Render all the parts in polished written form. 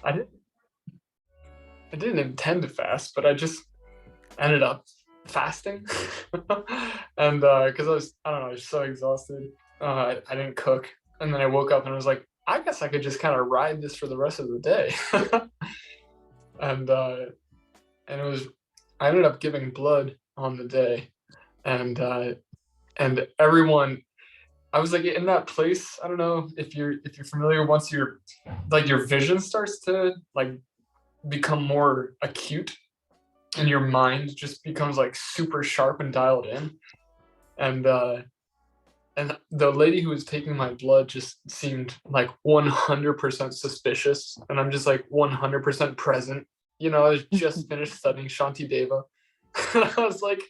I didn't I didn't intend to fast, but I just ended up fasting. And because I don't know, I was so exhausted. I didn't cook. And then I woke up and I was like, I guess I could just kind of ride this for the rest of the day. and and it was I ended up giving blood on the day. And and everyone I was like in that place. I don't know if you're familiar. Once you're like your vision starts to like become more acute, and your mind just becomes like super sharp and dialed in. And and the lady who was taking my blood just seemed like 100% suspicious, and I'm just like 100% present. I just finished studying Shanti Deva. I was like,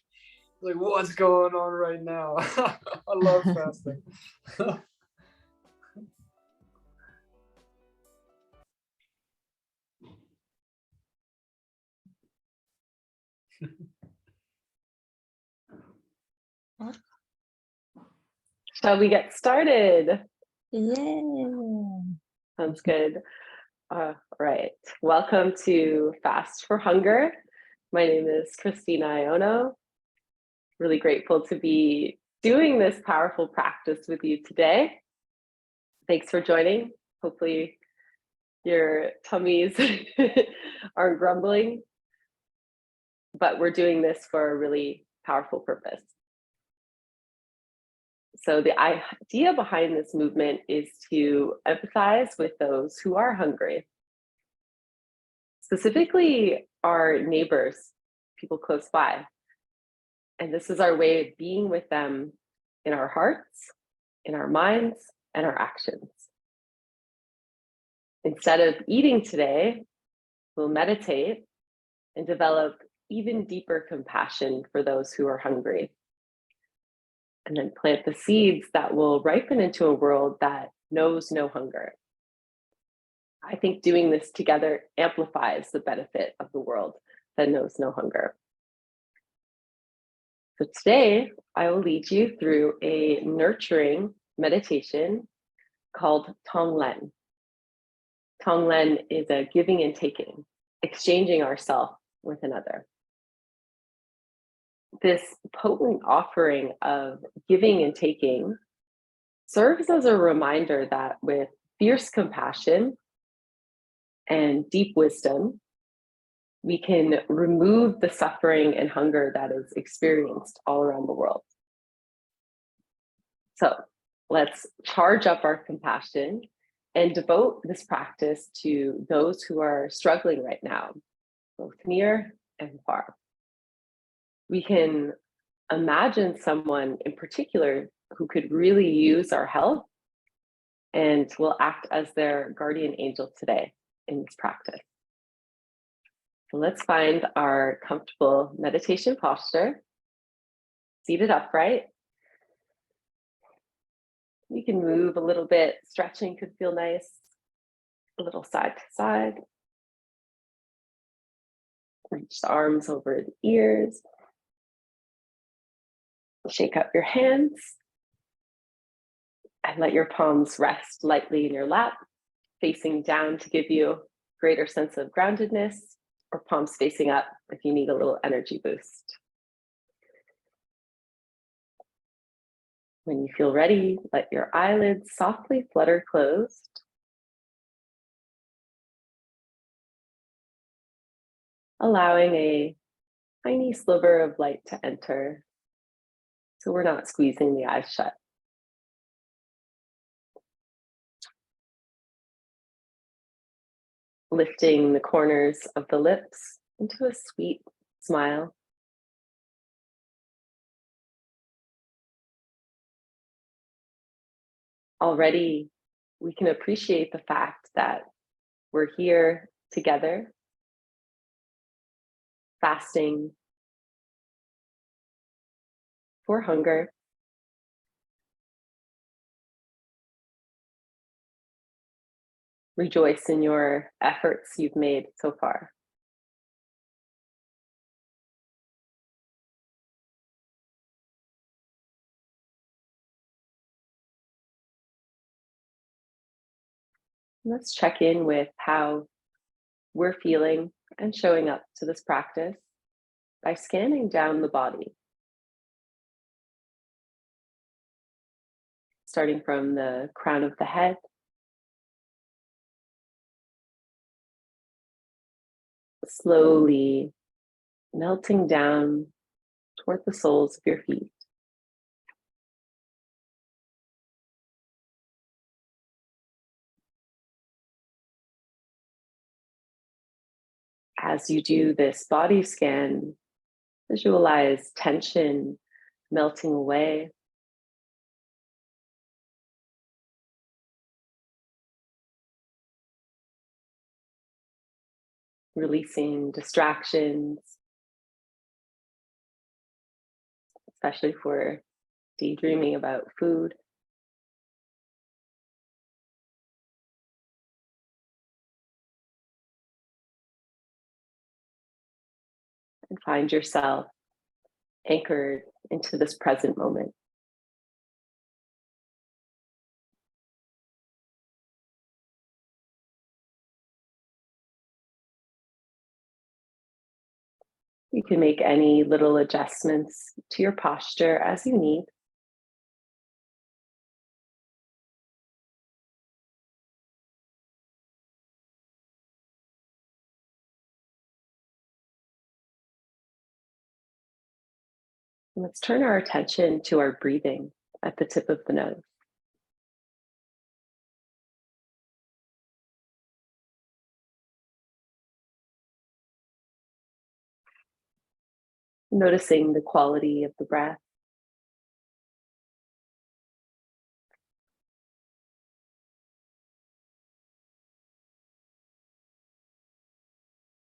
what's going on right now? I love fasting. Shall we get started? Yeah. Sounds good. All right. Welcome to Fast for Hunger. My name is Christina Iono. Really grateful to be doing this powerful practice with you today. Thanks for joining. Hopefully your tummies aren't grumbling, but we're doing this for a really powerful purpose. So the idea behind this movement is to empathize with those who are hungry, specifically our neighbors, people close by. And this is our way of being with them in our hearts, in our minds, and our actions. Instead of eating today, we'll meditate and develop even deeper compassion for those who are hungry. And then plant the seeds that will ripen into a world that knows no hunger. I think doing this together amplifies the benefit of the world that knows no hunger. So today, I will lead you through a nurturing meditation called Tonglen. Tonglen is a giving and taking, exchanging ourselves with another. This potent offering of giving and taking serves as a reminder that with fierce compassion and deep wisdom, we can remove the suffering and hunger that is experienced all around the world. So let's charge up our compassion and devote this practice to those who are struggling right now, both near and far. We can imagine someone in particular who could really use our help, and will act as their guardian angel today in this practice. So let's find our comfortable meditation posture, seated upright. You can move a little bit, stretching could feel nice, a little side to side. Reach the arms over the ears. Shake up your hands and let your palms rest lightly in your lap, facing down to give you a greater sense of groundedness, or palms facing up if you need a little energy boost. When you feel ready, let your eyelids softly flutter closed. Allowing a tiny sliver of light to enter, so we're not squeezing the eyes shut. Lifting the corners of the lips into a sweet smile. Already, we can appreciate the fact that we're here together, fasting for hunger. Rejoice in your efforts you've made so far. Let's check in with how we're feeling and showing up to this practice by scanning down the body, starting from the crown of the head, slowly melting down toward the soles of your feet. As you do this body scan, visualize tension melting away. Releasing distractions, especially if we're daydreaming about food. And find yourself anchored into this present moment. You can make any little adjustments to your posture as you need. Let's turn our attention to our breathing at the tip of the nose. Noticing the quality of the breath.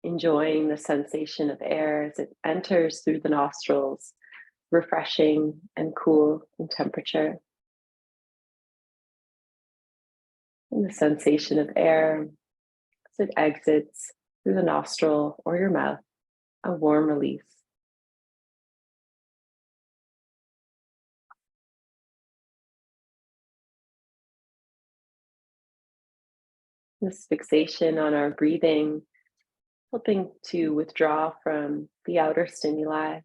Enjoying the sensation of air as it enters through the nostrils, refreshing and cool in temperature. And the sensation of air as it exits through the nostril or your mouth, a warm release. This fixation on our breathing, helping to withdraw from the outer stimuli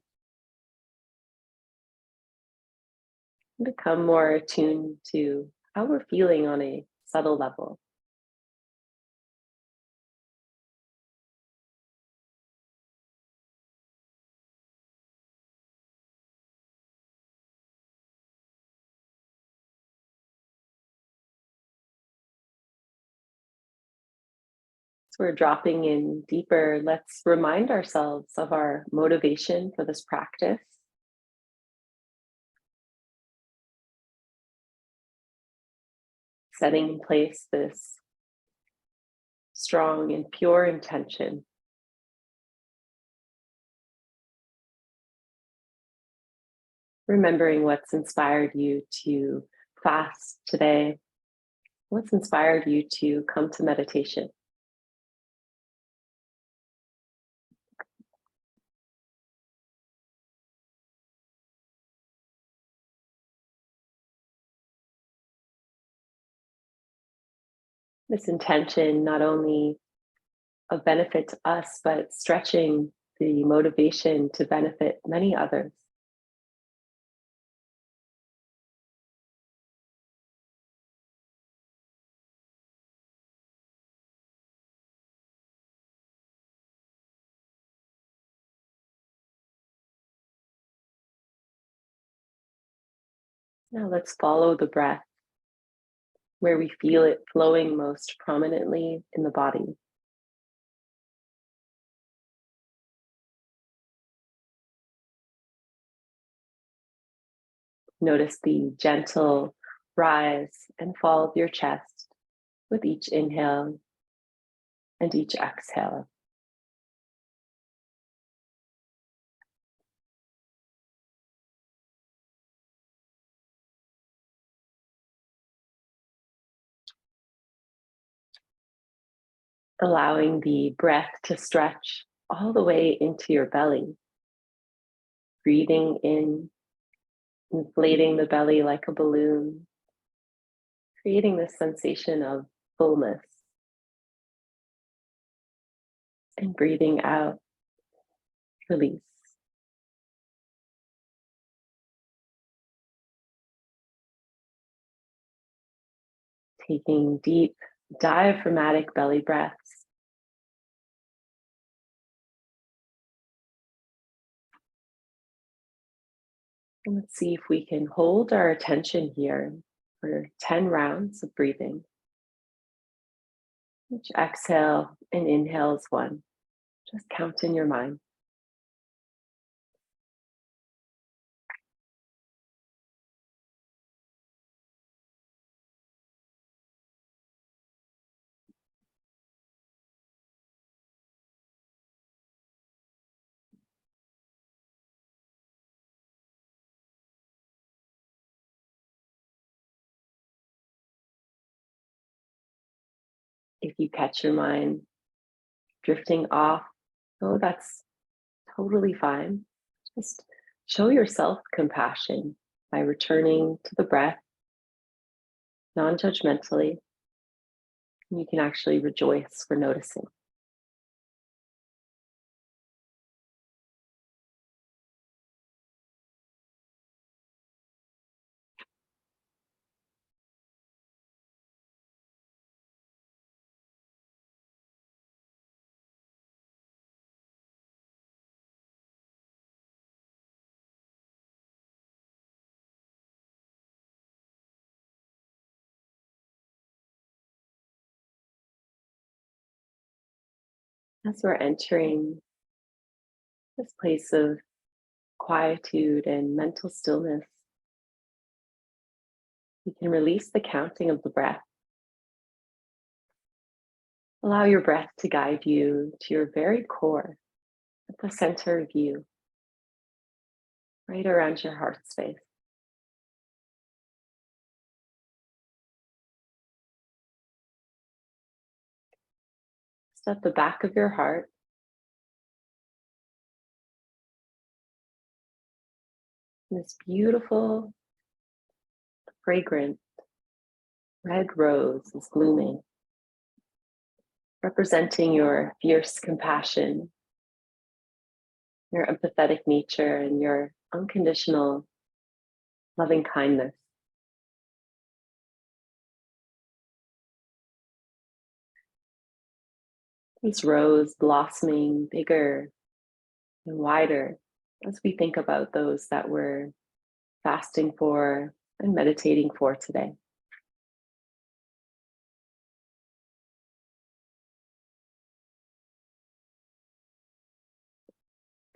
and become more attuned to how we're feeling on a subtle level. So we're dropping in deeper. Let's remind ourselves of our motivation for this practice. Setting in place this strong and pure intention. Remembering what's inspired you to fast today, what's inspired you to come to meditation. This intention not only of benefit to us, but stretching the motivation to benefit many others. Now let's follow the breath where we feel it flowing most prominently in the body. Notice the gentle rise and fall of your chest with each inhale and each exhale. Allowing the breath to stretch all the way into your belly. Breathing in, inflating the belly like a balloon, creating this sensation of fullness. And breathing out, release. Taking deep diaphragmatic belly breaths. And let's see if we can hold our attention here for 10 rounds of breathing. Each exhale and inhale is one. Just count in your mind. If you catch your mind drifting off, oh, that's totally fine. Just show yourself compassion by returning to the breath non-judgmentally. You can actually rejoice for noticing. As we're entering this place of quietude and mental stillness, you can release the counting of the breath. Allow your breath to guide you to your very core, at the center of you, right around your heart space. Just at the back of your heart, this beautiful, fragrant red rose is blooming, representing your fierce compassion, your empathetic nature, and your unconditional loving kindness. This rose blossoming bigger and wider as we think about those that we're fasting for and meditating for today.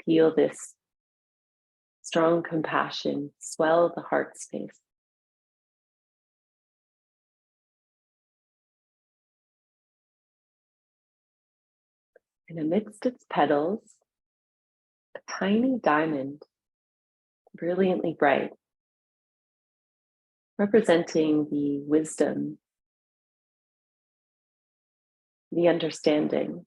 Feel this strong compassion swell the heart space. And amidst its petals, a tiny diamond, brilliantly bright, representing the wisdom, the understanding,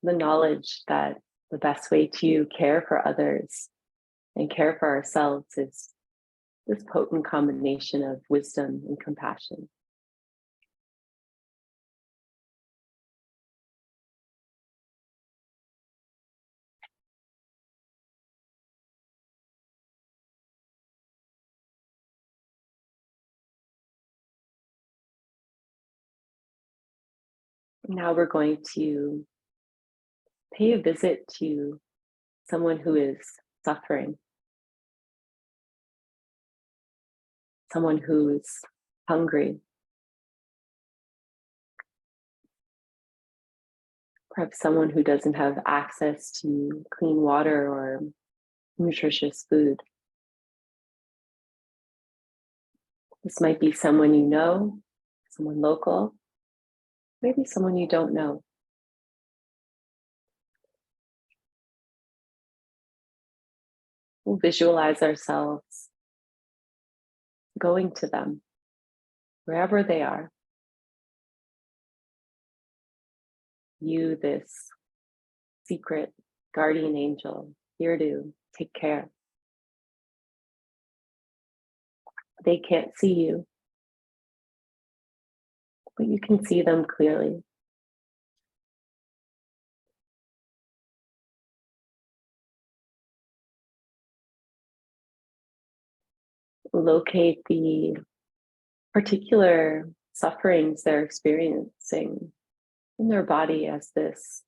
the knowledge that the best way to care for others and care for ourselves is this potent combination of wisdom and compassion. Now we're going to pay a visit to someone who is suffering, someone who's hungry, perhaps someone who doesn't have access to clean water or nutritious food. This might be someone you know, someone local, maybe someone you don't know. We'll visualize ourselves going to them, wherever they are. You, this secret guardian angel, here to take care. They can't see you, but you can see them clearly. Locate the particular sufferings they're experiencing in their body as this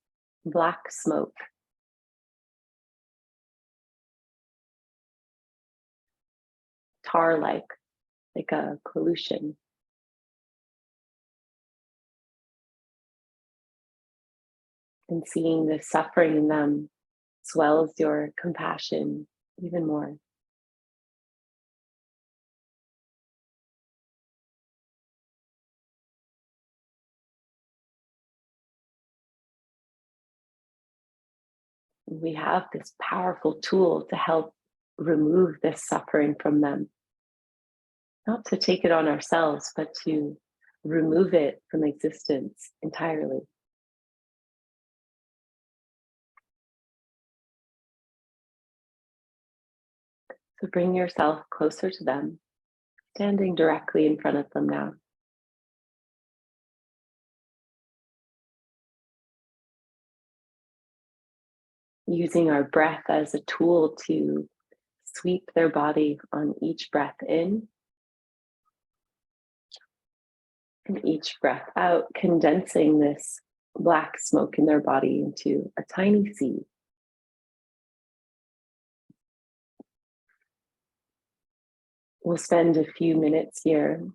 black smoke. Tar-like, like a pollution. And seeing the suffering in them swells your compassion even more. We have this powerful tool to help remove this suffering from them. Not to take it on ourselves, but to remove it from existence entirely. So bring yourself closer to them, standing directly in front of them now. Using our breath as a tool to sweep their body on each breath in and each breath out, condensing this black smoke in their body into a tiny seed. We'll spend a few minutes here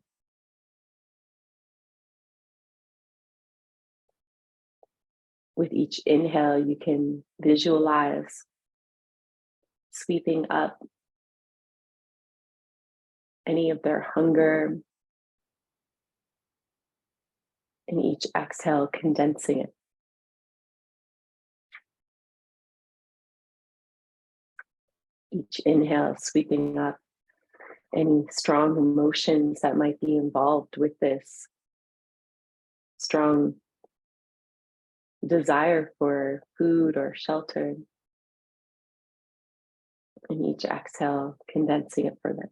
with each inhale. You can visualize sweeping up any of their hunger, and each exhale condensing it. Each inhale sweeping up any strong emotions that might be involved with this strong desire for food or shelter. And each exhale condensing it further.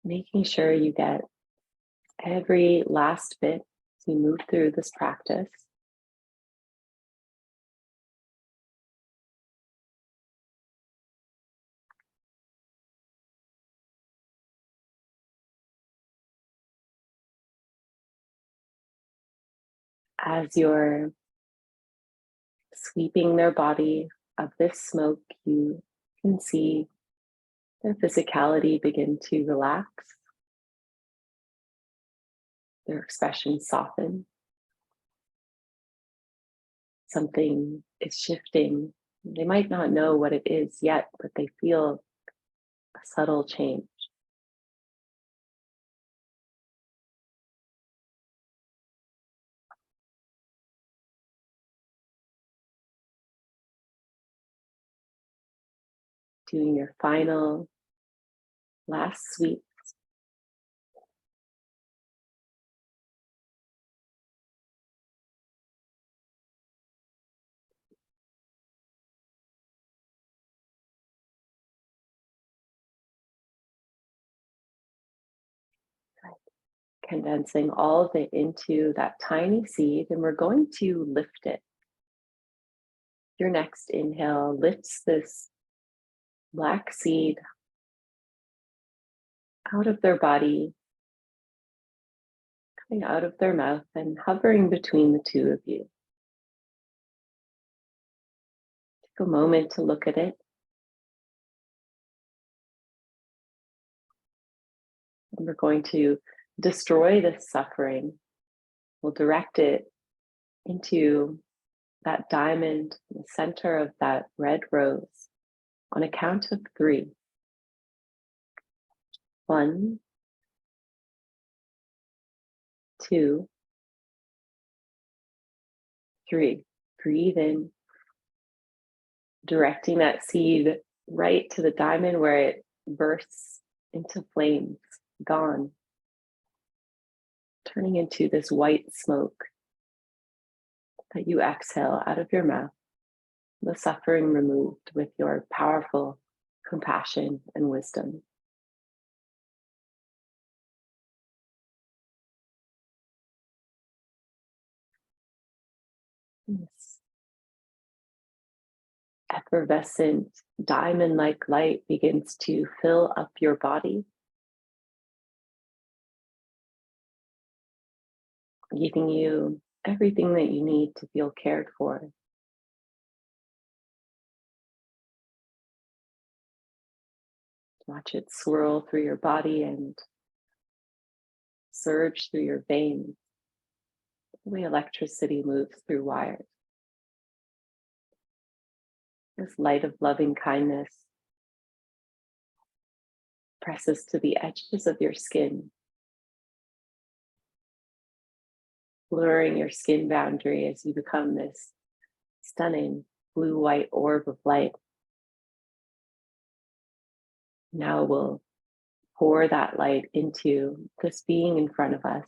Making sure you get every last bit as you move through this practice. As you're sweeping their body of this smoke, you can see their physicality begin to relax, their expression soften. Something is shifting. They might not know what it is yet, but they feel a subtle change. Doing your final last sweep. Condensing all of it into that tiny seed, and we're going to lift it. Your next inhale lifts this black seed out of their body, coming out of their mouth and hovering between the two of you. Take a moment to look at it. And we're going to destroy this suffering. We'll direct it into that diamond in the center of that red rose on a count of 3. 1, 2, 3. Breathe in, directing that seed right to the diamond where it bursts into flames, gone, turning into this white smoke. that you exhale out of your mouth, the suffering removed with your powerful compassion and wisdom. This effervescent diamond-like light begins to fill up your body, giving you everything that you need to feel cared for. Watch it swirl through your body and surge through your veins, the way electricity moves through wires. This light of loving kindness presses to the edges of your skin, blurring your skin boundary as you become this stunning blue-white orb of light. Now we'll pour that light into this being in front of us,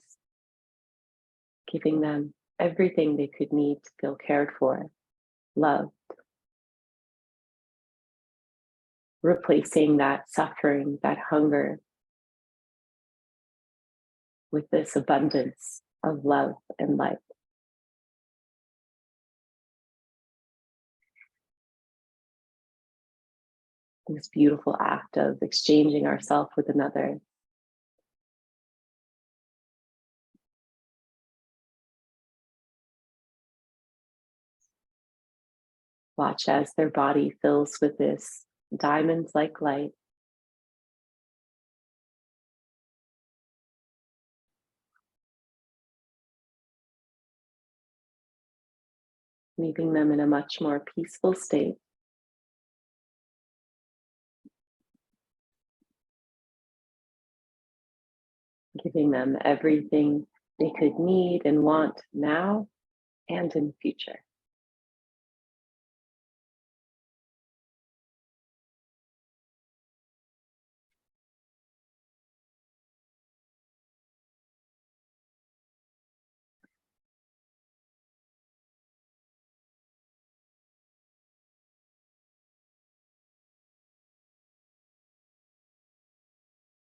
giving them everything they could need to feel cared for, loved, replacing that suffering, that hunger with this abundance of love and light. This beautiful act of exchanging ourselves with another. Watch as their body fills with this diamonds-like light. Leaving them in a much more peaceful state. Giving them everything they could need and want now and in the future.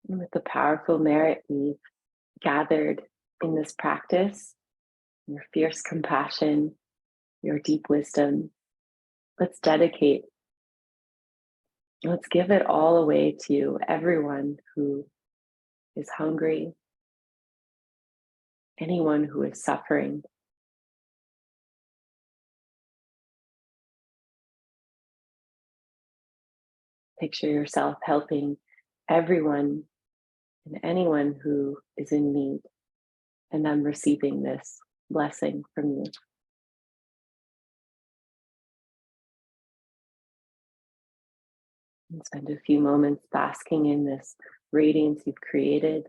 And with the powerful merit we've gathered in this practice, your fierce compassion, your deep wisdom, let's give it all away to everyone who is hungry, anyone who is suffering. Picture yourself helping everyone and anyone who is in need, and them receiving this blessing from you. And spend a few moments basking in this radiance you've created,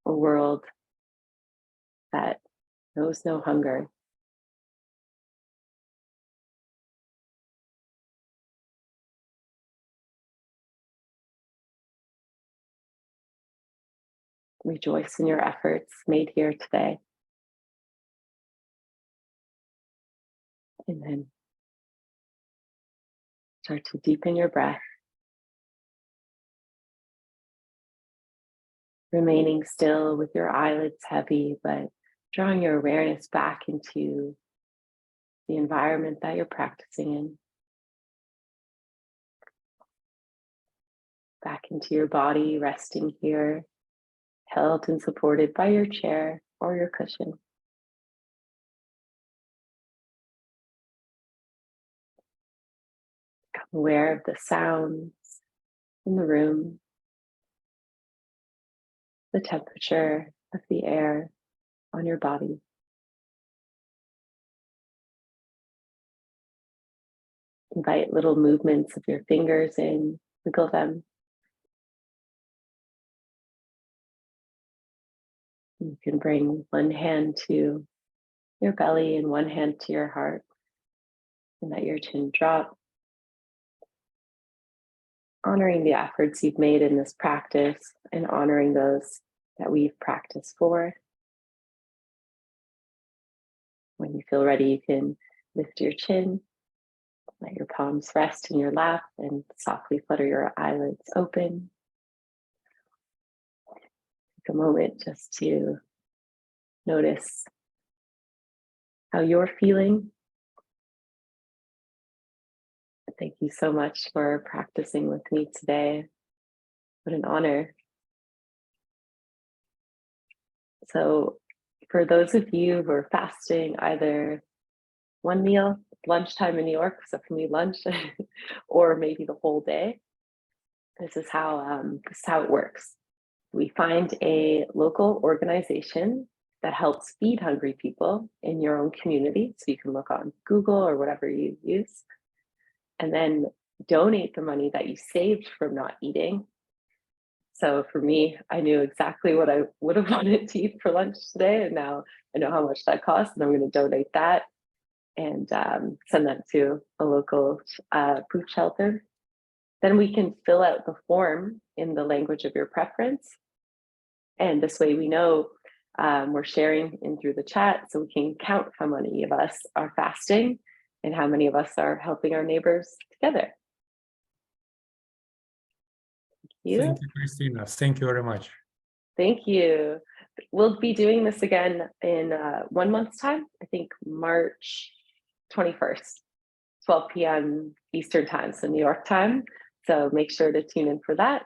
a world that knows no hunger. Rejoice in your efforts made here today. And then start to deepen your breath, remaining still with your eyelids heavy, but drawing your awareness back into the environment that you're practicing in, back into your body, resting here, held and supported by your chair or your cushion. Become aware of the sounds in the room, the temperature of the air on your body. Invite little movements of your fingers in, wiggle them. You can bring one hand to your belly and one hand to your heart, and let your chin drop. Honoring the efforts you've made in this practice and honoring those that we've practiced for. When you feel ready, you can lift your chin, let your palms rest in your lap, and softly flutter your eyelids open. Take a moment just to notice how you're feeling. Thank you so much for practicing with me today. What an honor. So, for those of you who are fasting either one meal, lunchtime in New York, so for me, lunch, or maybe the whole day, this is how it works. We find a local organization that helps feed hungry people in your own community. So you can look on Google or whatever you use, and then donate the money that you saved from not eating. So for me, I knew exactly what I would have wanted to eat for lunch today, and now I know how much that costs, and I'm going to donate that and send that to a local food shelter. Then we can fill out the form in the language of your preference. And this way we know we're sharing in through the chat, so we can count how many of us are fasting and how many of us are helping our neighbors together. Thank you, Christina. Thank you very much. Thank you. We'll be doing this again in 1 month's time, I think March 21st, 12 p.m. Eastern time, so New York time. So make sure to tune in for that.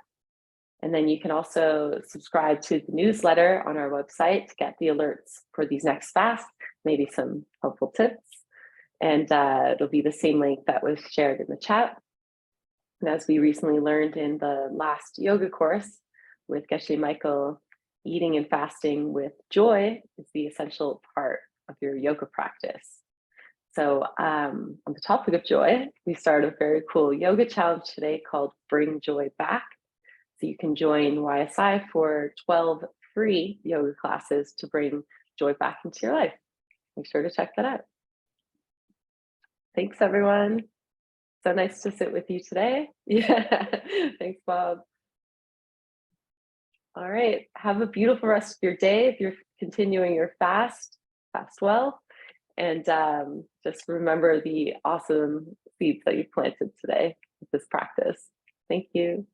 And then you can also subscribe to the newsletter on our website to get the alerts for these next fasts, maybe some helpful tips. And it'll be the same link that was shared in the chat. And as we recently learned in the last yoga course with Geshe Michael, eating and fasting with joy is the essential part of your yoga practice. So on the topic of joy, we started a very cool yoga challenge today called Bring Joy Back. So you can join YSI for 12 free yoga classes to bring joy back into your life. Make sure to check that out. Thanks, everyone. So nice to sit with you today. Yeah, thanks, Bob. All right, have a beautiful rest of your day. If you're continuing your fast, fast well. And just remember the awesome seeds that you planted today with this practice. Thank you.